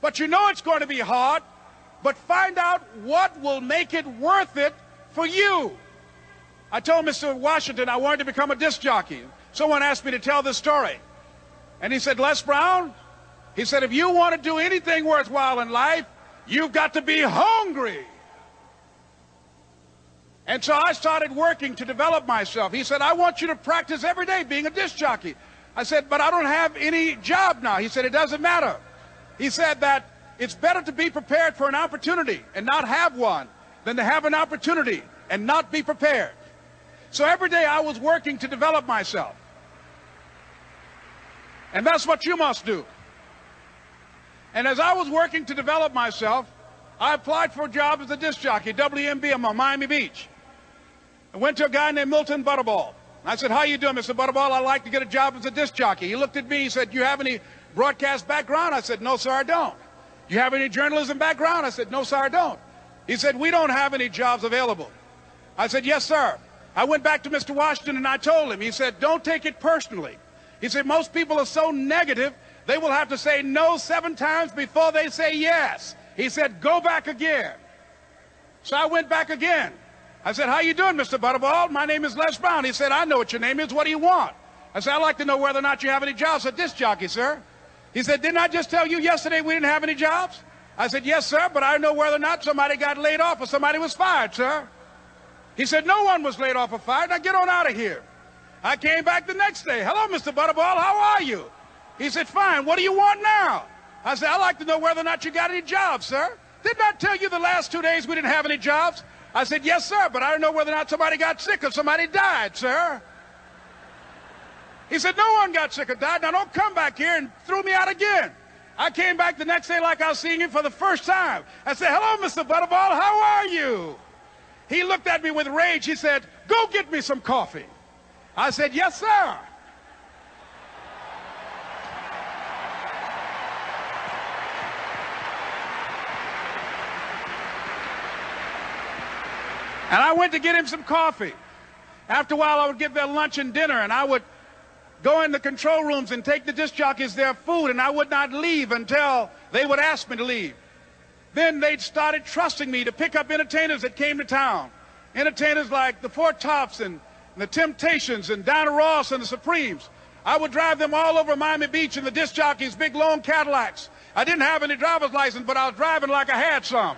but you know it's going to be hard, but find out what will make it worth it for you. I told Mr. Washington I wanted to become a disc jockey. Someone asked me to tell this story. And he said, Les Brown, he said, if you want to do anything worthwhile in life, you've got to be hungry. And so I started working to develop myself. He said, I want you to practice every day being a disc jockey. I said, but I don't have any job now. He said, it doesn't matter. He said that it's better to be prepared for an opportunity and not have one than to have an opportunity and not be prepared. So every day I was working to develop myself. And that's what you must do. And as I was working to develop myself, I applied for a job as a disc jockey, WMB, I'm on Miami Beach. I went to a guy named Milton Butterball. I said, how you doing, Mr. Butterball? I'd like to get a job as a disc jockey. He looked at me, he said, you have any broadcast background? I said, no, sir, I don't. You have any journalism background? I said, no, sir, I don't. He said, we don't have any jobs available. I said, yes, sir. I went back to Mr. Washington and I told him, he said, don't take it personally. He said, most people are so negative, they will have to say no 7 times before they say yes. He said, go back again. So I went back again. I said, how you doing, Mr. Butterball? My name is Les Brown. He said, I know what your name is. What do you want? I said, I'd like to know whether or not you have any jobs at disc jockey, sir. He said, didn't I just tell you yesterday we didn't have any jobs? I said, yes, sir, but I know whether or not somebody got laid off or somebody was fired, sir. He said, no one was laid off or fired. Now get on out of here. I came back the next day. Hello, Mr. Butterball. How are you? He said, fine. What do you want now? I said, I'd like to know whether or not you got any jobs, sir. Didn't I tell you the last 2 days we didn't have any jobs? I said, yes, sir, but I don't know whether or not somebody got sick or somebody died, sir. He said, no one got sick or died. Now don't come back here and throw me out again. I came back the next day like I was seeing him for the first time. I said, hello, Mr. Butterball. How are you? He looked at me with rage. He said, go get me some coffee. I said, yes, sir. And I went to get him some coffee. After a while, I would give their lunch and dinner, and I would go in the control rooms and take the disc jockeys their food, and I would not leave until they would ask me to leave. Then they started trusting me to pick up entertainers that came to town. Entertainers like the Four Tops and the Temptations and Dinah Ross and the Supremes. I would drive them all over Miami Beach in the disc jockeys, big long Cadillacs. I didn't have any driver's license, but I was driving like I had some.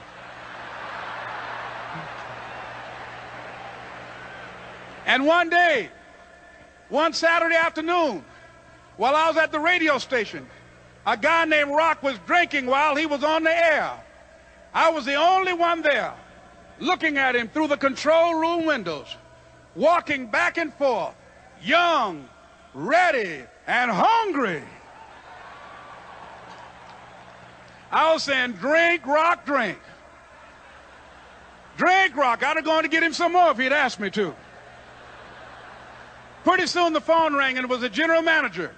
And one day, one Saturday afternoon, while I was at the radio station, a guy named Rock was drinking while he was on the air. I was the only one there, looking at him through the control room windows, walking back and forth, young, ready, and hungry. I was saying, drink, Rock, drink. Drink, Rock. I'd have gone to get him some more if he'd asked me to. Pretty soon the phone rang, and it was the general manager.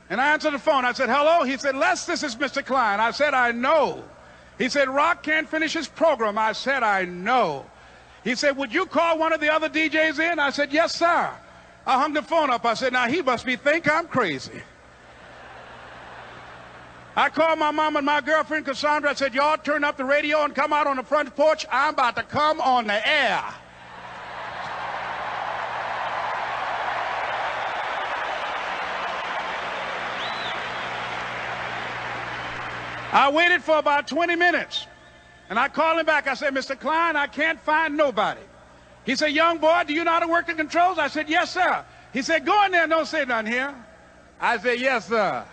And I answered the phone. I said, hello? He said, Les, this is Mr. Klein. I said, I know. He said, Rock can't finish his program. I said, I know. He said, would you call one of the other DJs in? I said, yes, sir. I hung the phone up. I said, now he must think I'm crazy. I called my mom and my girlfriend, Cassandra. I said, y'all turn up the radio and come out on the front porch. I'm about to come on the air. I waited for about 20 minutes, and I called him back. I said, Mr. Klein, I can't find nobody. He said, young boy, do you know how to work the controls? I said, yes, sir. He said, go in there and don't say nothing here. I said, yes, sir.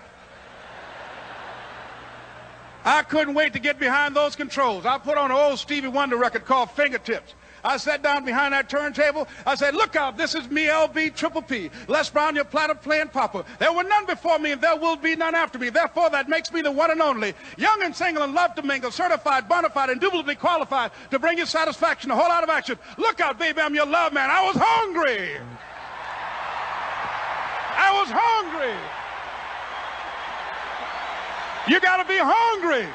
I couldn't wait to get behind those controls. I put on an old Stevie Wonder record called Fingertips. I sat down behind that turntable. I said, look out, this is me, LB Triple P. Les Brown, your platter playing papa. There were none before me, and there will be none after me. Therefore, that makes me the one and only. Young and single and love to mingle, certified, bona fide, indubitably qualified to bring you satisfaction, a whole lot of action. Look out, baby, I'm your love man. I was hungry. I was hungry. You got to be hungry.